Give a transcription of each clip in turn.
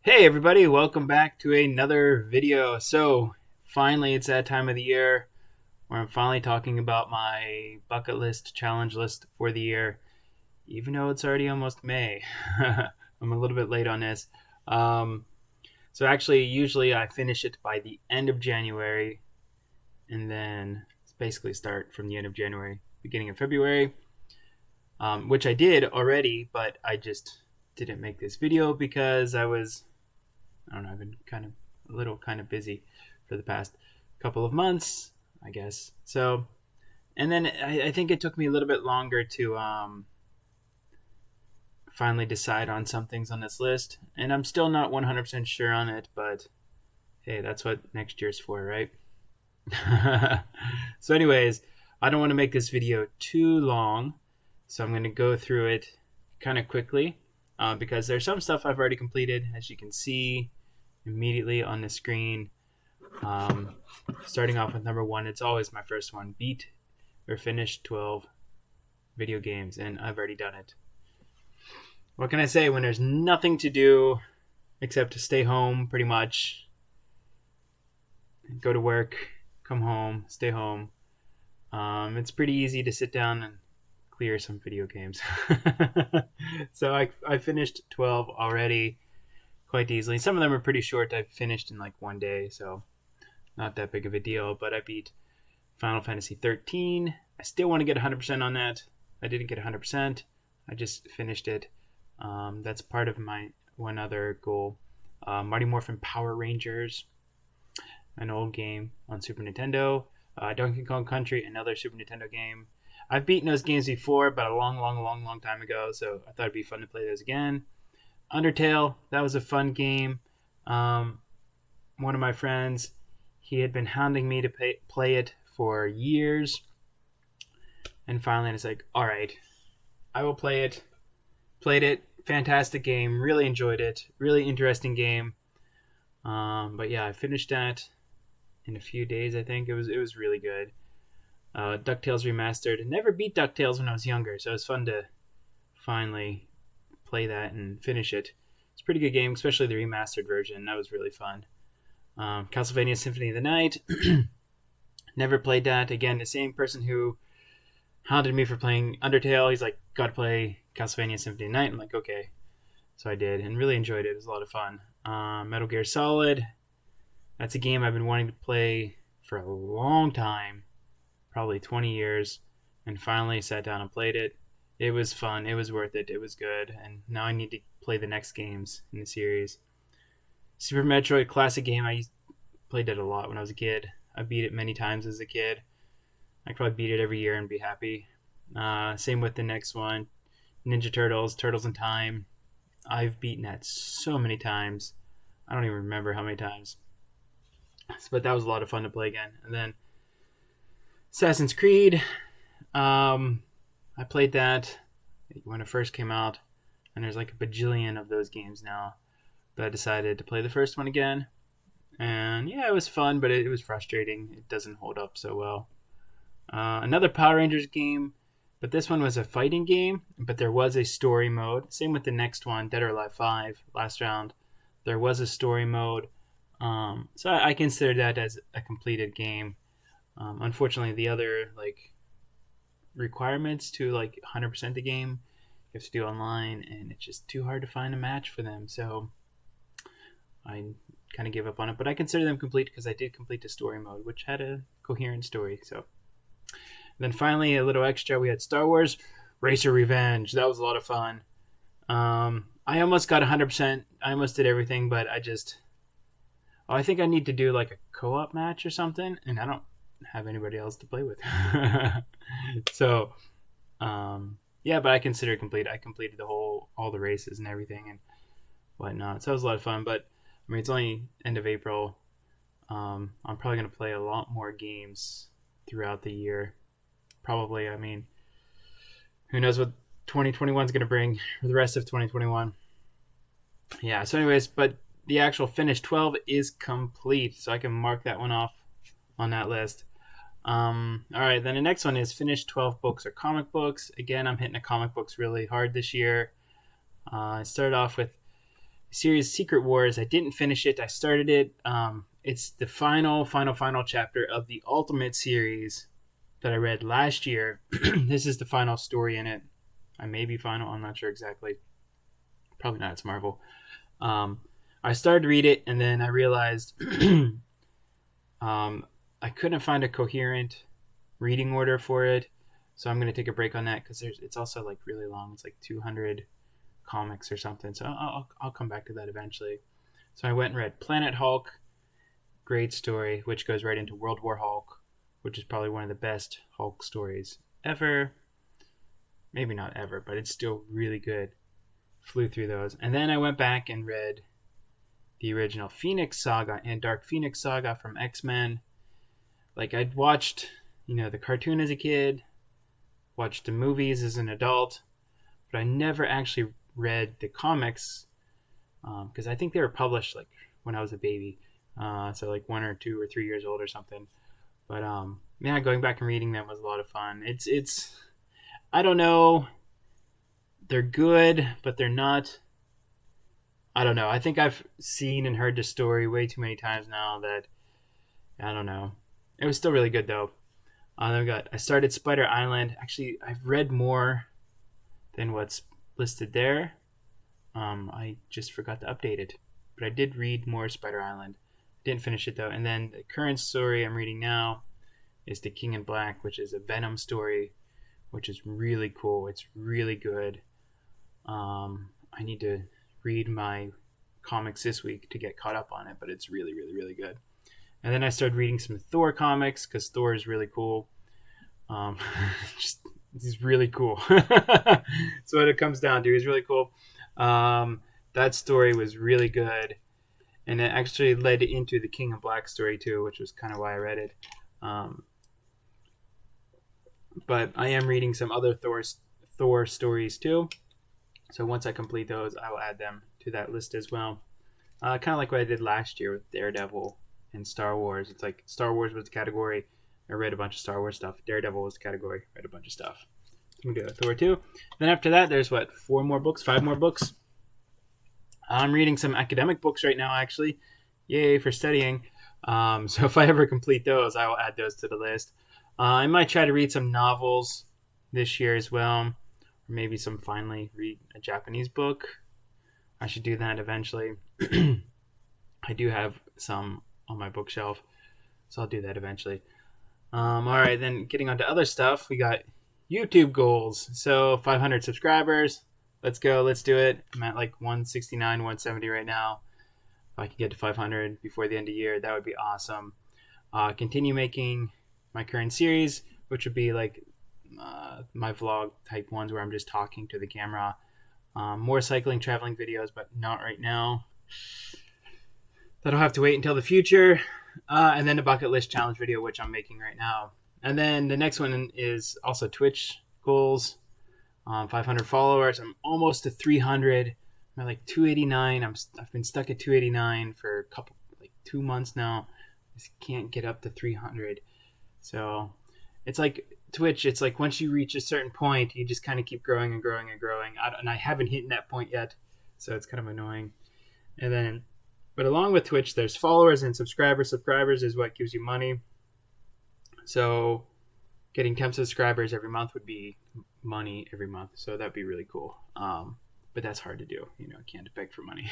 Hey everybody, welcome back to another video. So, finally it's that time of the year where I'm finally talking about my bucket list, challenge list for the year, even though it's already almost May. I'm a little bit late on this. Um, so actually, usually I finish it by the end of January, and then basically start from the end of January, beginning of February, which I did already, but I just didn't make this video because I don't know, I've been kind of busy for the past couple of months, I guess. So, and then I think it took me a little bit longer to finally decide on some things on this list. And I'm still not 100% sure on it, but hey, that's what next year's for, right? So, anyways, I don't want to make this video too long. So, I'm going to go through it kind of quickly because there's some stuff I've already completed, as you can see immediately on the screen. Starting off with number one, it's always my first one: beat or finish 12 video games, and I've already done it. What can I say when there's nothing to do except to stay home, pretty much? Go to work, come home, stay home. It's pretty easy to sit down and clear some video games. So I finished 12 already quite easily. Some of them are pretty short. I finished in like one day, so not that big of a deal. But I beat Final Fantasy 13. I still want to get 100% on that. I didn't get 100%. I just finished it. That's part of my one other goal. Mighty Morphin Power Rangers, an old game on Super Nintendo. Donkey Kong Country, another Super Nintendo game. I've beaten those games before, but a long time ago, so I thought it'd be fun to play those again. Undertale, that was a fun game. One of my friends, he had been hounding me to play it for years. And finally, it's like, all right, I will play it. Played it. Fantastic game. Really enjoyed it. Really interesting game. But yeah, I finished that in a few days, I think. It was really good. DuckTales Remastered. Never beat DuckTales when I was younger, so it was fun to finally play that and finish it. It's a pretty good game, especially the remastered version. That was really fun. Castlevania Symphony of the Night. Never played that. Again, the same person who hounded me for playing Undertale. He's like, gotta play Castlevania Symphony of the Night. I'm like, okay. So I did and really enjoyed it. It was a lot of fun. Metal Gear Solid. That's a game I've been wanting to play for a long time, probably 20 years, and finally sat down and played it. It was fun. It was worth it. It was good. And now I need to play the next games in the series. Super Metroid, classic game. I played it a lot when I was a kid. I beat it many times as a kid. I could probably beat it every year and be happy. Same with the next one. Ninja Turtles, Turtles in Time. I've beaten that so many times. I don't even remember how many times. But that was a lot of fun to play again. And then Assassin's Creed. I played that when it first came out, and there's like a bajillion of those games now. But I decided to play the first one again. And yeah, it was fun, but it was frustrating. It doesn't hold up so well. Another Power Rangers game, but this one was a fighting game, but there was a story mode. Same with the next one, Dead or Alive 5, last round. There was a story mode. So I consider that as a completed game. Unfortunately, the other requirements to 100% the game, you have to do online, and it's just too hard to find a match for them. So I kind of gave up on it, but I consider them complete because I did complete the story mode, which had a coherent story. So then finally, a little extra, we had Star Wars Racer Revenge. That was a lot of fun. I almost got 100%. I almost did everything, but I think I need to do like a co-op match or something, and I don't have anybody else to play with. So yeah, but I consider it complete. I completed all the races and everything and whatnot. So that was a lot of fun. But I mean, it's only end of April. I'm probably gonna play a lot more games throughout the year. Probably. I mean, who knows what 2021 is gonna bring for the rest of 2021. Yeah. So, anyways, but the actual finish 12 is complete, so I can mark that one off on that list. All right, then the next one is finish 12 books or comic books. Again, I'm hitting the comic books really hard this year. I started off with series Secret Wars. I didn't finish it. I started it. It's the final chapter of the Ultimate series that I read last year. This is the final story in it. I may be final. I'm not sure exactly. Probably not. It's Marvel. I started to read it, and then I realized I couldn't find a coherent reading order for it. So I'm going to take a break on that because it's also like really long. It's like 200 comics or something. So I'll come back to that eventually. So I went and read Planet Hulk. Great story, which goes right into World War Hulk, which is probably one of the best Hulk stories ever. Maybe not ever, but it's still really good. Flew through those. And then I went back and read the original Phoenix Saga and Dark Phoenix Saga from X-Men. Like, I'd watched, the cartoon as a kid, watched the movies as an adult, but I never actually read the comics because I think they were published like when I was a baby, so like 1 or 2 or 3 years old or something. But yeah, going back and reading them was a lot of fun. It's I don't know, they're good, but they're not. I don't know. I think I've seen and heard the story way too many times now that I don't know. It was still really good though. I started Spider Island. Actually, I've read more than what's listed there. I just forgot to update it. But I did read more Spider Island. Didn't finish it though. And then the current story I'm reading now is The King in Black, which is a Venom story, which is really cool. It's really good. I need to read my comics this week to get caught up on it, but it's really, really, really good. And then I started reading some Thor comics because Thor is really cool. He's really cool. So what it comes down to, he's really cool. That story was really good. And it actually led into the King in Black story too, which was kind of why I read it. But I am reading some other Thor stories too. So once I complete those, I will add them to that list as well. Kind of like what I did last year with Daredevil and Star Wars. It's like Star Wars was the category. I read a bunch of Star Wars stuff. Daredevil was the category. Read a bunch of stuff. I'm going to do Thor 2. Then after that, there's 5 more books? I'm reading some academic books right now, actually. Yay for studying. So if I ever complete those, I will add those to the list. I might try to read some novels this year as well. Or maybe finally read a Japanese book. I should do that eventually. I do have some on my bookshelf, so I'll do that eventually. All right, then getting on to other stuff, we got YouTube goals. So 500 subscribers. Let's go. Let's do it. I'm at like 169, 170 right now. If I could get to 500 before the end of the year, that would be awesome. Continue making my current series, which would be like my vlog type ones where I'm just talking to the camera. More cycling, traveling videos, but not right now. That'll have to wait until the future. And then the bucket list challenge video, which I'm making right now. And then the next one is also Twitch goals. 500 followers. I'm almost to 300. I'm at like 289. I've been stuck at 289 for 2 months now. I just can't get up to 300. So it's like Twitch. It's like once you reach a certain point, you just kind of keep growing and growing and growing. And I haven't hit that point yet, so it's kind of annoying. But along with Twitch, there's followers and subscribers. Subscribers is what gives you money. So getting 10 subscribers every month would be money every month. So that'd be really cool. But that's hard to do. I can't beg for money.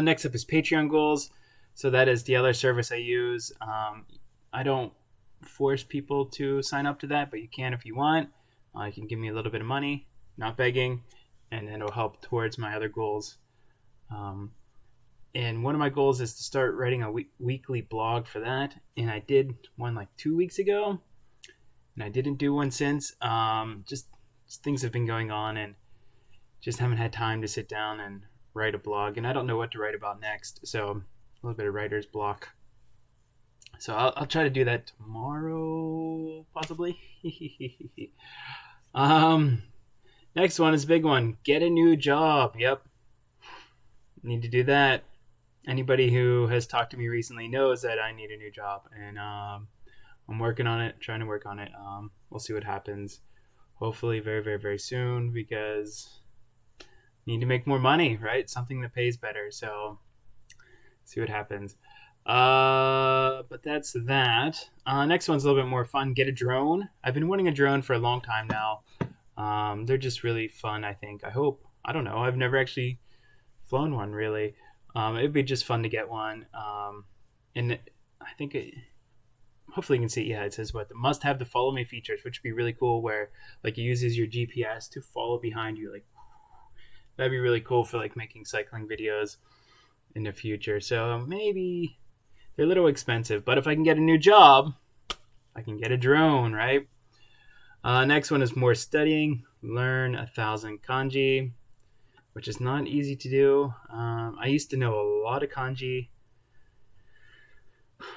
Next up is Patreon goals. So that is the other service I use. I don't force people to sign up to that, but you can if you want. You can give me a little bit of money, not begging, and it'll help towards my other goals. And one of my goals is to start writing a weekly blog for that. And I did one like 2 weeks ago, and I didn't do one since. Just things have been going on, and just haven't had time to sit down and write a blog. And I don't know what to write about next, so a little bit of writer's block. So I'll try to do that tomorrow, possibly. Next one is a big one. Get a new job. Yep. Need to do that. Anybody who has talked to me recently knows that I need a new job, and I'm working on it, trying to work on it. We'll see what happens. Hopefully very, very, very soon, because need to make more money, right? Something that pays better. So see what happens. But that's that. Next one's a little bit more fun. Get a drone. I've been wanting a drone for a long time now. They're just really fun, I think. I hope. I don't know. I've never actually flown one, really. It'd be just fun to get one. And I think hopefully you can see, yeah, it says what? Must have the follow me features, which would be really cool, where like it uses your GPS to follow behind you. Like, that'd be really cool for like making cycling videos in the future. So maybe they're a little expensive, but if I can get a new job, I can get a drone, right? Next one is more studying. Learn 1,000 kanji, which is not easy to do. I used to know a lot of kanji.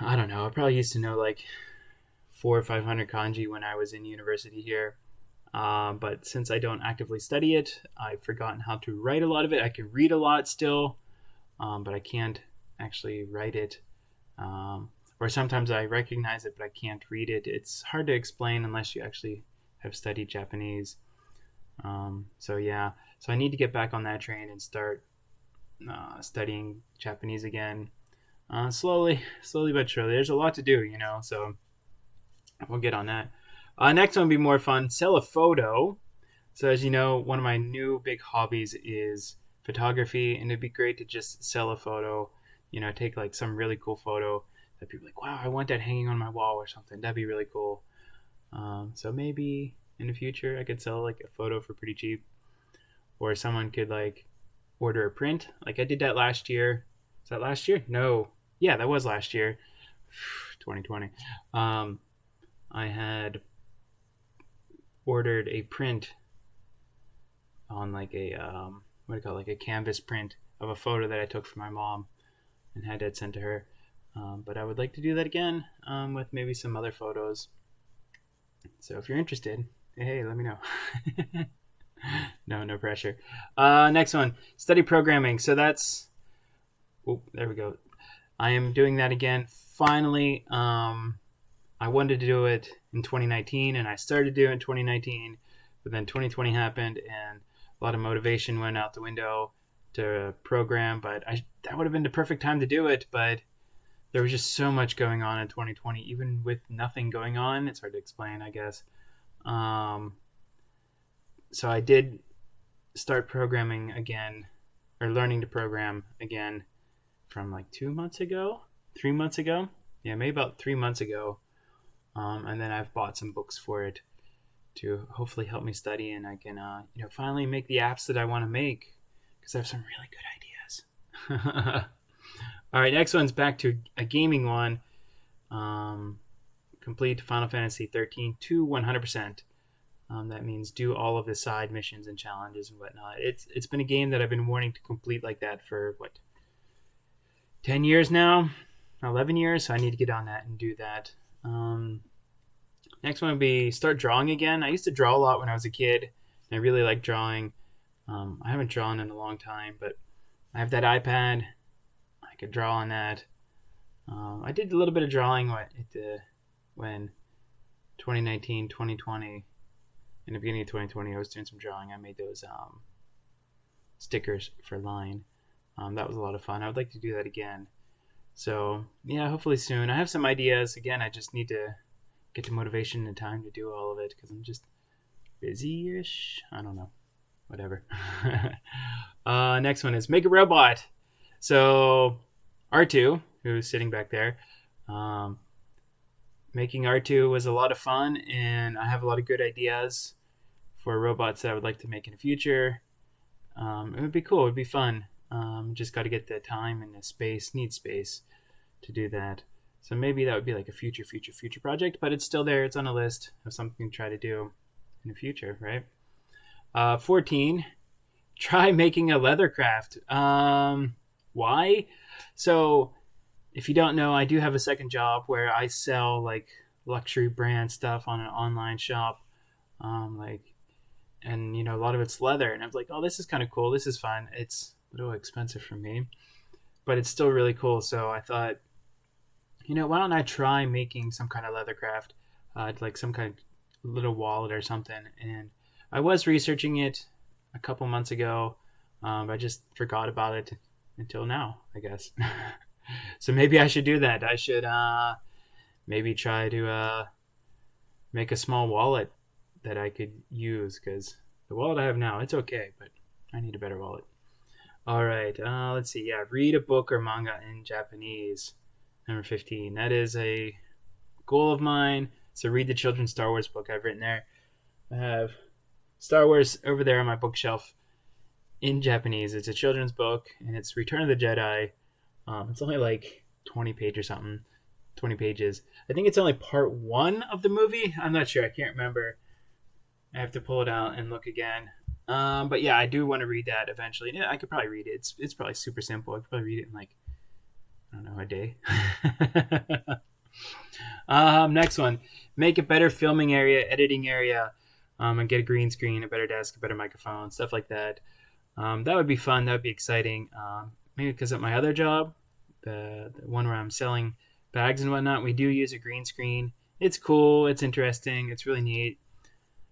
I don't know. I probably used to know like 400 or 500 kanji when I was in university here. But since I don't actively study it, I've forgotten how to write a lot of it. I can read a lot still, but I can't actually write it. Or sometimes I recognize it, but I can't read it. It's hard to explain unless you actually have studied Japanese. So yeah, so I need to get back on that train and start studying Japanese again. Slowly but surely. There's a lot to do, so we'll get on that. Next one will be more fun. Sell a photo. So as you know, one of my new big hobbies is photography, and it'd be great to just sell a photo, take like some really cool photo that people are like, wow, I want that hanging on my wall or something. That'd be really cool. So maybe in the future I could sell like a photo for pretty cheap, or someone could like order a print. Like I did that last year. Is that last year? No. Yeah, that was last year. 2020. I had ordered a print on like a what do you call it? Like a canvas print of a photo that I took for my mom and had that sent to her. But I would like to do that again with maybe some other photos. So if you're interested, hey, let me know. No pressure. Next one, study programming. So that's, there we go. I am doing that again. Finally, I wanted to do it in 2019, and I started doing it in 2019, but then 2020 happened, and a lot of motivation went out the window to program. But that would have been the perfect time to do it, but there was just so much going on in 2020, even with nothing going on. It's hard to explain, I guess. So I did start programming again, or learning to program again from like 3 months ago. Yeah, maybe about 3 months ago. And then I've bought some books for it to hopefully help me study, and I can, finally make the apps that I want to make, because I have some really good ideas. All right, next one's back to a gaming one. Complete Final Fantasy 13 to 100%. That means do all of the side missions and challenges and whatnot. It's been a game that I've been wanting to complete like that for 10 years now, 11 years. So I need to get on that and do that. Next one would be start drawing again. I used to draw a lot when I was a kid, and I really like drawing. I haven't drawn in a long time, but I have that iPad. I could draw on that. I did a little bit of drawing when 2019, 2020, in the beginning of 2020, I was doing some drawing. I made those stickers for Line. That was a lot of fun. I would like to do that again. So yeah, hopefully soon. I have some ideas. Again, I just need to get the motivation and time to do all of it, because I'm just busy-ish. I don't know. Whatever. Next one is make a robot. So R2, who's sitting back there, making R2 was a lot of fun, and I have a lot of good ideas for robots that I would like to make in the future. It would be cool. It would be fun. Just got to get the time and the space, need space to do that. So maybe that would be like a future project, but it's still there. It's on a list of something to try to do in the future, right? 14, try making a leather craft. Why? So if you don't know, I do have a second job where I sell like luxury brand stuff on an online shop. And a lot of it's leather, and I'm like, oh, this is kind of cool. This is fun. It's a little expensive for me, but it's still really cool. So I thought, why don't I try making some kind of leather craft, like some kind of little wallet or something. And I was researching it a couple months ago, I just forgot about it until now, I guess. So maybe I should do that. I should maybe try to make a small wallet that I could use, because the wallet I have now, it's okay, but I need a better wallet. All right, let's see. Yeah, read a book or manga in Japanese. Number 15. That is a goal of mine. So read the children's Star Wars book I've written there. I have Star Wars over there on my bookshelf in Japanese. It's a children's book, and it's Return of the Jedi. It's only like 20 pages or something. 20 pages. I think it's only part 1 of the movie. I'm not sure. I can't remember. I have to pull it out and look again. But yeah, I do want to read that eventually. Yeah, I could probably read it. It's probably super simple. I could probably read it in like, I don't know, a day. Next one. Make a better filming area, editing area, and get a green screen, a better desk, a better microphone, stuff like that. That would be fun. That would be exciting. Maybe because at my other job, the one where I'm selling bags and whatnot, we do use a green screen. It's cool. It's interesting. It's really neat.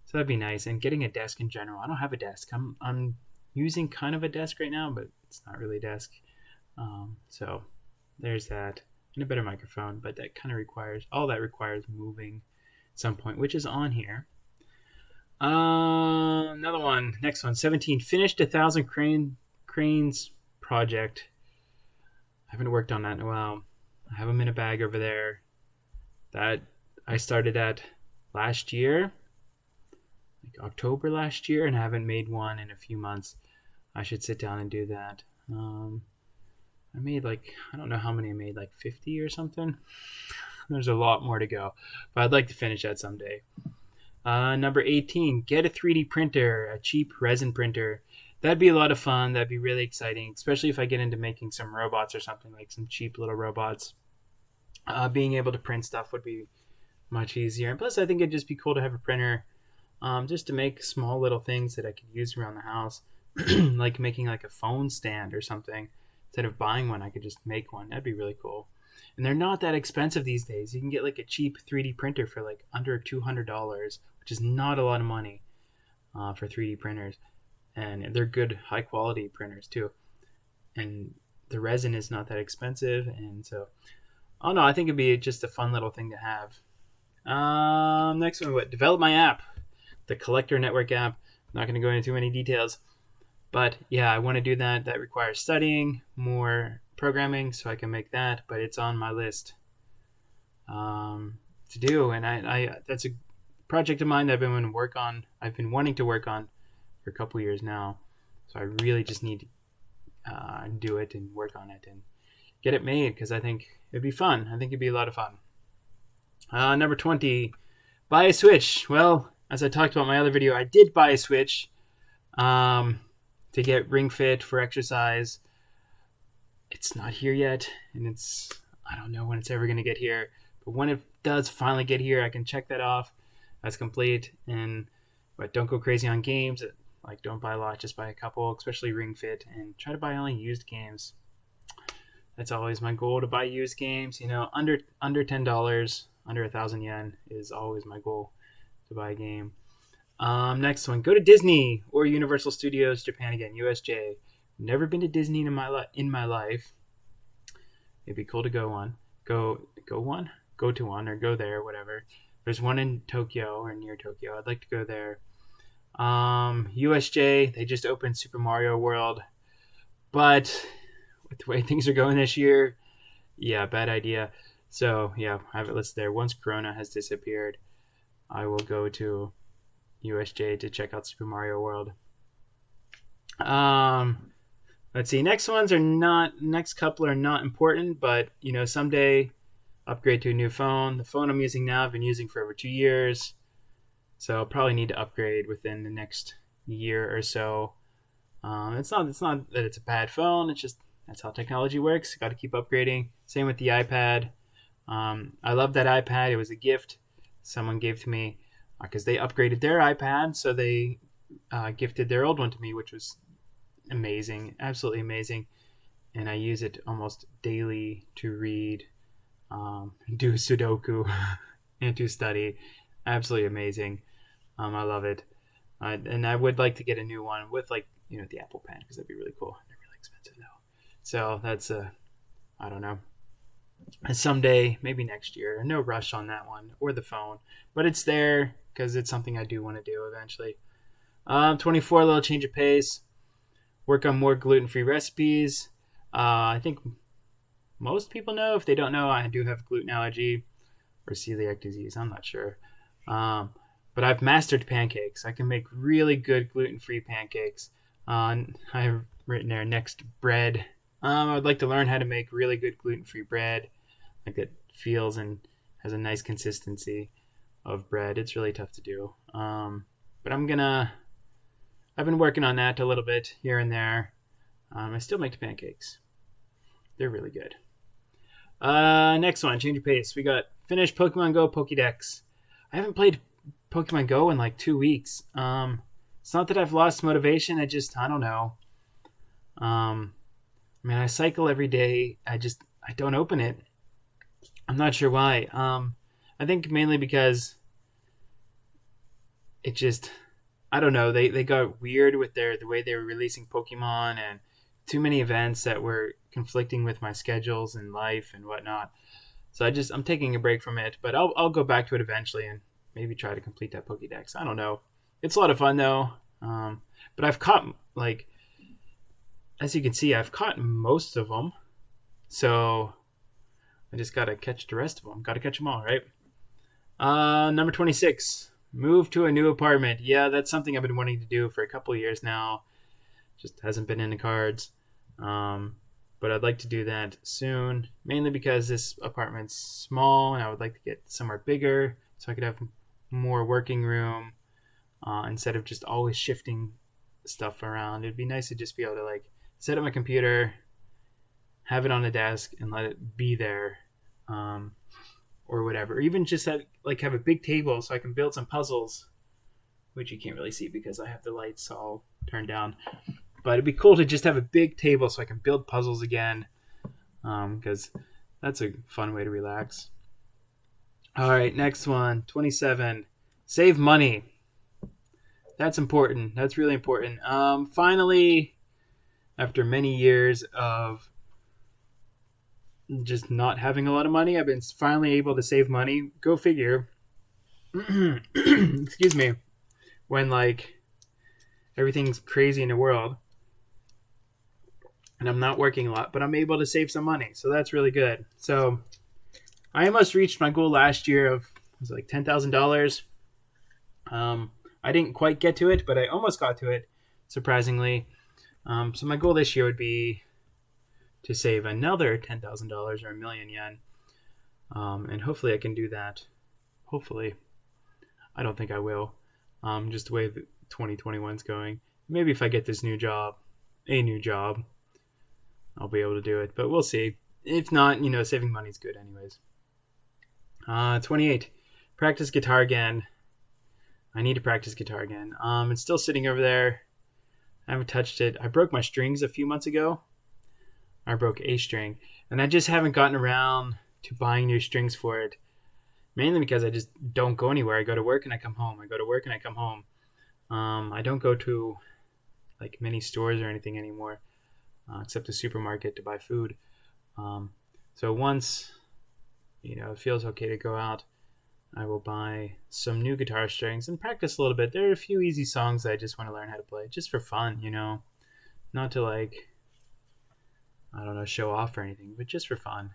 So that'd be nice. And getting a desk in general. I don't have a desk. I'm using kind of a desk right now, but it's not really a desk. So there's that. And a better microphone, but that kind of requires moving at some point, which is on here. Another one. Next one. 17. Finished 1,000 cranes project. I haven't worked on that in a while. I have them in a bag over there. That I started at last year, like October last year, and I haven't made one in a few months. I should sit down and do that. I made I don't know how many I made, like 50 or something. There's a lot more to go, but I'd like to finish that someday. Number 18, get a 3D printer, a cheap resin printer. That'd be a lot of fun. That'd be really exciting, especially if I get into making some robots or something, like some cheap little robots. Being able to print stuff would be much easier. And plus, I think it'd just be cool to have a printer just to make small little things that I could use around the house, like making like a phone stand or something. Instead of buying one, I could just make one. That'd be really cool. And they're not that expensive these days. You can get like a cheap 3D printer for like under $200, which is not a lot of money for 3D printers. And they're good, high quality printers too. And the resin is not that expensive. And so, oh no, I think it'd be just a fun little thing to have. Next one, develop my app, the Collector Network app. I'm not going to go into too many details. But yeah, I want to do that. That requires studying, more programming, so I can make that. But it's on my list to do. And I that's a project of mine that I've been wanting to work on for a couple years now. So I really just need to do it and work on it and get it made, because I think it'd be fun. I think it'd be a lot of fun. Number 20, buy a Switch. Well, as I talked about in my other video, I did buy a Switch to get Ring Fit for exercise. It's not here yet, and I don't know when it's ever going to get here. But when it does finally get here, I can check that off. That's complete. But don't go crazy on games. Like, don't buy a lot, just buy a couple, especially Ring Fit, and try to buy only used games. That's always my goal, to buy used games. Under $10, under 1,000 yen is always my goal to buy a game. Next one, go to Disney or Universal Studios Japan again, USJ. Never been to Disney in my life. It'd be cool to go to one or go there, whatever. There's one in Tokyo or near Tokyo. I'd like to go there. USJ, they just opened Super Mario World, but with the way things are going this year, yeah, bad idea. So yeah, I have it listed there. Once Corona has disappeared, I will go to USJ to check out Super Mario World. Let's see. Next couple are not important, but someday upgrade to a new phone. The phone I'm using now, I've been using for over 2 years. So I'll probably need to upgrade within the next year or so. It's not that it's a bad phone. It's just that's how technology works. Got to keep upgrading. Same with the iPad. I love that iPad. It was a gift someone gave to me because they upgraded their iPad. So they gifted their old one to me, which was amazing, absolutely amazing. And I use it almost daily to read, do Sudoku, and to study. Absolutely amazing. I love it. And I would like to get a new one with with the Apple Pen, because that'd be really cool. They're really expensive though. So that's I don't know. Someday, maybe next year. No rush on that one or the phone, but it's there because it's something I do want to do eventually. 24, a little change of pace. Work on more gluten-free recipes. I think most people know. If they don't know, I do have gluten allergy or celiac disease. I'm not sure. But I've mastered pancakes. I can make really good gluten-free pancakes. I have written there next bread. I would like to learn how to make really good gluten-free bread. Like it feels and has a nice consistency of bread. It's really tough to do. But I've been working on that a little bit here and there. I still make pancakes. They're really good. Next one, change of pace. We got finished Pokemon Go Pokédex. I haven't played Pokemon Go in like 2 weeks. It's not that I've lost motivation. I don't know. I cycle every day. I don't open it. I'm not sure why. I think mainly because I don't know. They got weird with the way they were releasing Pokemon, and too many events that were conflicting with my schedules and life and whatnot. So I'm taking a break from it, but I'll go back to it eventually and maybe try to complete that Pokédex. I don't know. It's a lot of fun though. But I've caught, like, as you can see, I've caught most of them. So I just got to catch the rest of them. Got to catch them all, right? Number 26, move to a new apartment. Yeah, that's something I've been wanting to do for a couple of years now. Just hasn't been in the cards. But I'd like to do that soon, mainly because this apartment's small and I would like to get somewhere bigger so I could have more working room instead of just always shifting stuff around. It'd be nice to just be able to like set up my computer, have it on the desk, and let it be there, or whatever. Or even just have a big table so I can build some puzzles, which you can't really see because I have the lights all turned down. But it'd be cool to just have a big table so I can build puzzles again, because that's a fun way to relax. All right, next one, 27. Save money. That's important. That's really important. Finally, after many years of just not having a lot of money, I've been finally able to save money. Go figure. Excuse me. When like everything's crazy in the world and I'm not working a lot, but I'm able to save some money. So that's really good. So I almost reached my goal last year of, it was like $10,000. I didn't quite get to it, but I almost got to it, surprisingly. So my goal this year would be to save another $10,000 or 1,000,000 yen. And hopefully I can do that. Hopefully. I don't think I will. Just the way that 2021 is going. Maybe if I get this new job, I'll be able to do it. But we'll see. If not, saving money is good anyways. 28. Practice guitar again. I need to practice guitar again. It's still sitting over there. I haven't touched it. I broke my strings a few months ago. I broke a string. And I just haven't gotten around to buying new strings for it. Mainly because I just don't go anywhere. I go to work and I come home. I go to work and I come home. I don't go to like many stores or anything anymore, except the supermarket to buy food. So once, it feels okay to go out, I will buy some new guitar strings and practice a little bit. There are a few easy songs that I just want to learn how to play, just for fun, not to like, I don't know, show off or anything, but just for fun.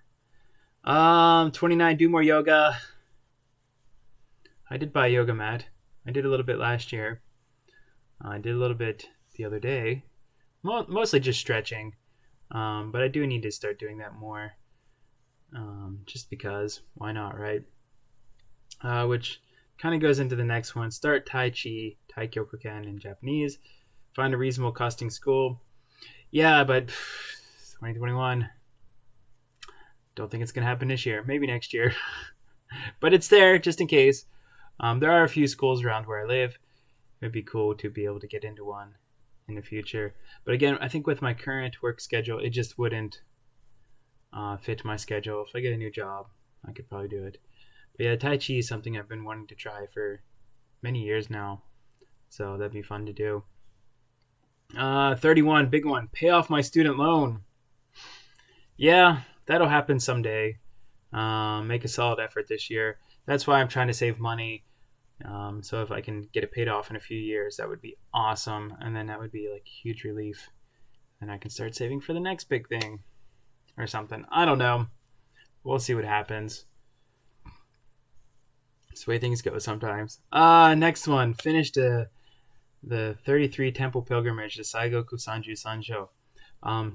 29, do more yoga. I did buy a yoga mat. I did a little bit last year. I did a little bit the other day. Mostly just stretching. But I do need to start doing that more. Just because. Why not, right? Which kind of goes into the next one. Start Tai Chi, Taikyokuken in Japanese. Find a reasonable costing school. Yeah, but 2021. Don't think it's going to happen this year. Maybe next year. But it's there just in case. There are a few schools around where I live. It'd be cool to be able to get into one in the future. But again, I think with my current work schedule, it just wouldn't fit my schedule. If I get a new job, I could probably do it. But yeah, Tai Chi is something I've been wanting to try for many years now. So that'd be fun to do. 31, big one. Pay off my student loan. Yeah, that'll happen someday. Make a solid effort this year. That's why I'm trying to save money. So if I can get it paid off in a few years, that would be awesome. And then that would be like huge relief. And I can start saving for the next big thing or something. I don't know. We'll see what happens. It's the way things go sometimes. Next one. Finished the 33 temple pilgrimage to Saigoku Sanju Sanjo.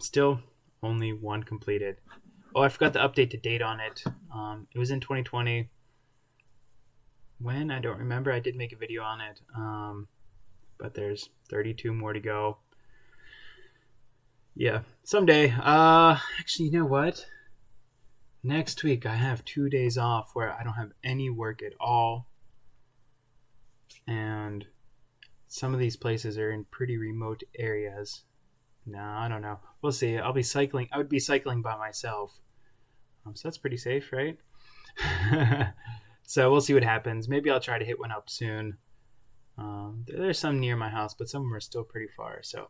Still only one completed. Oh, I forgot to update the date on it. It was in 2020. When? I don't remember. I did make a video on it. But there's 32 more to go. Yeah, someday. Actually, you know what? Next week I have 2 days off where I don't have any work at all. And some of these places are in pretty remote areas. No, I don't know. We'll see. I'll be cycling. I would be cycling by myself. So that's pretty safe, right? So we'll see what happens. Maybe I'll try to hit one up soon. There's some near my house, but some of them are still pretty far. So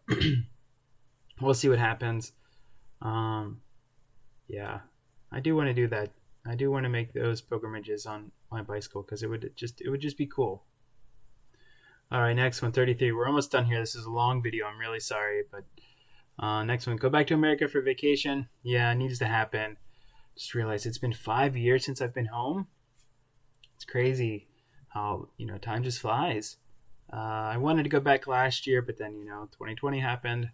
we'll see what happens. Yeah, I do want to do that. I do want to make those pilgrimages on my bicycle because it would just be cool. All right, next one, 33. We're almost done here. This is a long video. I'm really sorry, but next one, go back to America for vacation. Yeah, it needs to happen. Just realized it's been 5 years since I've been home. It's crazy how, time just flies. I wanted to go back last year, but then, 2020 happened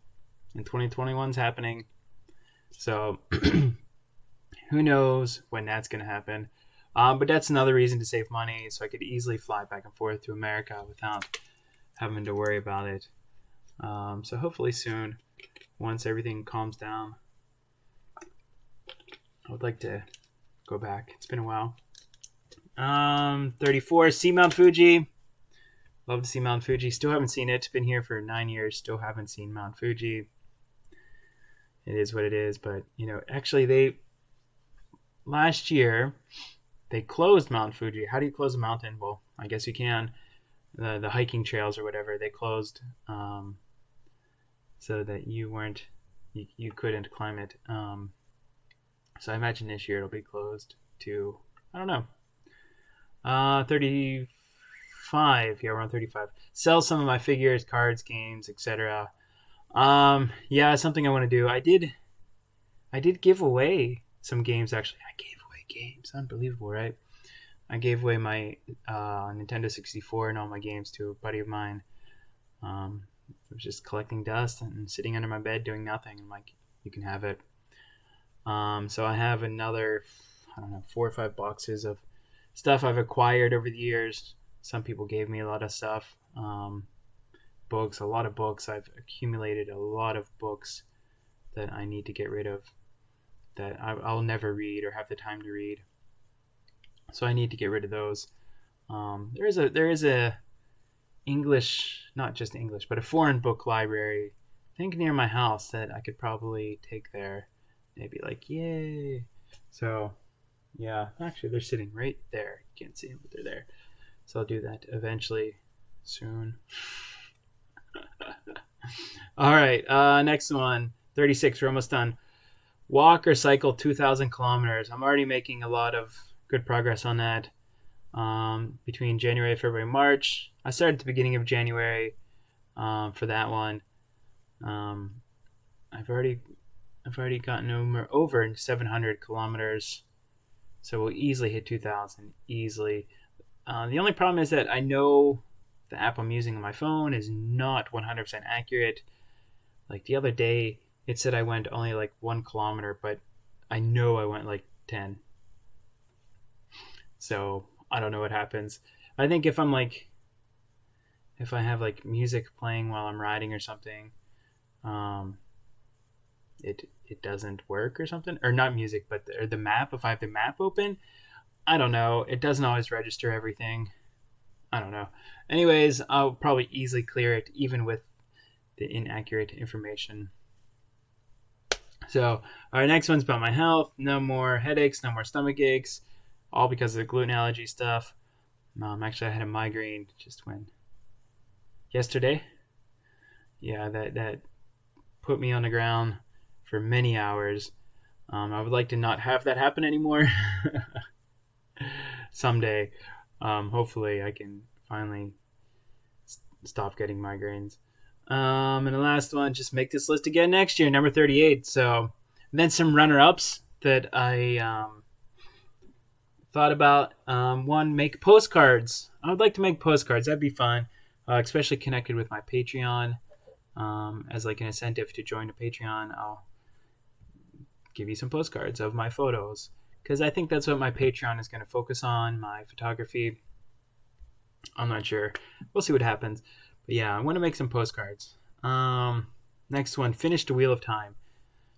and 2021's happening. So who knows when that's going to happen. But that's another reason to save money, so I could easily fly back and forth to America without having to worry about it. So hopefully soon, once everything calms down, I would like to go back. It's been a while. 34, see Mount Fuji. Love to see Mount Fuji. Still haven't seen it. Been here for 9 years. Still haven't seen Mount Fuji. It is what it is. But, actually last year, they closed Mount Fuji. How do you close a mountain? Well, I guess you can. The hiking trails or whatever, they closed so that you couldn't climb it. So I imagine this year it'll be closed to, I don't know, 35. Yeah, around 35. Sell some of my figures, cards, games, etc. Yeah, something I want to do. I did give away some games, actually. I gave away games. Unbelievable, right? I gave away my Nintendo 64 and all my games to a buddy of mine. I was just collecting dust and sitting under my bed doing nothing. I'm like, you can have it. So I have another, 4 or 5 boxes of stuff I've acquired over the years. Some people gave me a lot of stuff. Books, a lot of books. I've accumulated a lot of books that I need to get rid of, that I'll never read or have the time to read. So I need to get rid of those. There is a English, not just English, but a foreign book library, I think near my house, that I could probably take there. Maybe like, yay. So, yeah, actually they're sitting right there. You can't see them, but they're there. So I'll do that eventually, soon. All right, next one, 36. We're almost done. Walk or cycle 2,000 kilometers. I'm already making a lot of good progress on that. Between January, February, March. I started at the beginning of January for that one. I've already gotten over 700 kilometers, so we'll easily hit 2,000 easily. The only problem is that I know the app I'm using on my phone is not 100% accurate. Like the other day, it said I went only like 1 kilometer, but I know I went like 10. So I don't know what happens. I think if I have like music playing while I'm riding or something, it doesn't work or something, or not music, but the map. If I have the map open, I don't know. It doesn't always register everything. I don't know. Anyways, I'll probably easily clear it even with the inaccurate information. So our next one's about my health. No more headaches, no more stomach aches, all because of the gluten allergy stuff. Actually, I had a migraine just yesterday. yeah, that put me on the ground for many hours. I would like to not have that happen anymore. Someday, hopefully, I can finally stop getting migraines. And the last one, just make this list again next year, number 38. So, and then some runner-ups that I thought about. One, make postcards. I would like to make postcards. That'd be fun, especially connected with my Patreon. As like an incentive to join a Patreon, I'll give you some postcards of my photos, because I think that's what my Patreon is going to focus on, my photography. I'm not sure. We'll see what happens. But yeah, I want to make some postcards. Next one, finish the Wheel of Time.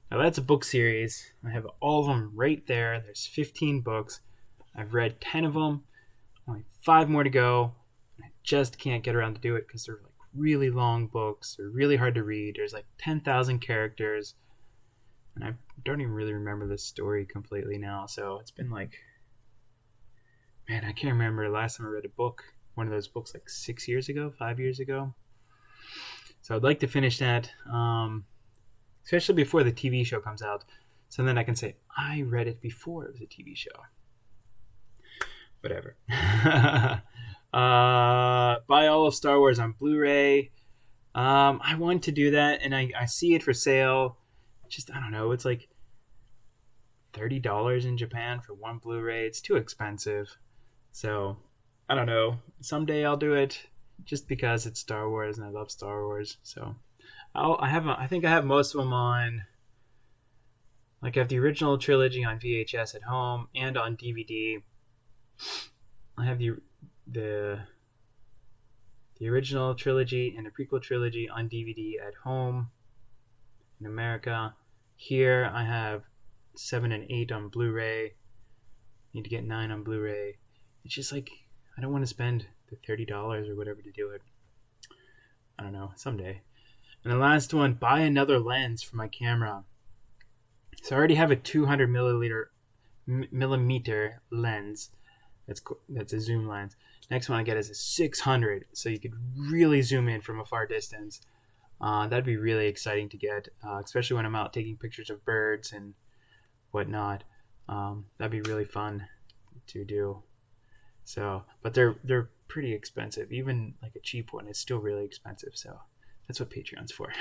Now that's a book series. I have all of them right there. There's 15 books. I've read 10 of them. Only 5 more to go. I just can't get around to do it because they're like really long books. They're really hard to read. There's like 10,000 characters. And I don't even really remember the story completely now. So it's been like, man, I can't remember the last time I read a book. One of those books like 6 years ago, 5 years ago. So I'd like to finish that, especially before the TV show comes out. So then I can say, I read it before it was a TV show. Whatever. Buy all of Star Wars on Blu-ray. I want to do that, and I see it for sale. Just, I don't know, it's like $30 in Japan for one Blu-ray. It's too expensive. So, I don't know. Someday I'll do it just because it's Star Wars and I love Star Wars. So, I think I have most of them on, like I have the original trilogy on VHS at home and on DVD. I have the original trilogy and the prequel trilogy on DVD at home in America. Here I have 7 and 8 on Blu-ray. Need to get 9 on Blu-ray. It's just like, I don't want to spend the $30 or whatever to do it. I don't know, someday. And the last one, buy another lens for my camera. So I already have a 200 millimeter lens. That's a zoom lens. Next one I get is a 600, so you could really zoom in from a far distance. That'd be really exciting to get, especially when I'm out taking pictures of birds and whatnot. That'd be really fun to do. So, but they're pretty expensive. Even like a cheap one is still really expensive. So that's what Patreon's for.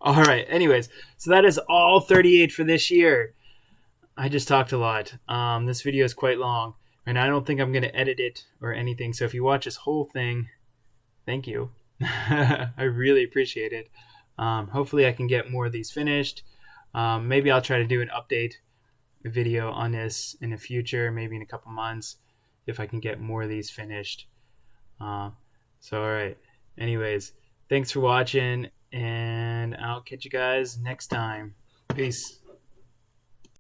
All right. Anyways, so that is all 38 for this year. I just talked a lot. This video is quite long, and I don't think I'm going to edit it or anything. So if you watch this whole thing, thank you. I really appreciate it. Hopefully I can get more of these finished. Maybe I'll try to do an update video on this in the future, maybe in a couple months, if I can get more of these finished. So all right. Anyways, thanks for watching, and I'll catch you guys next time. Peace.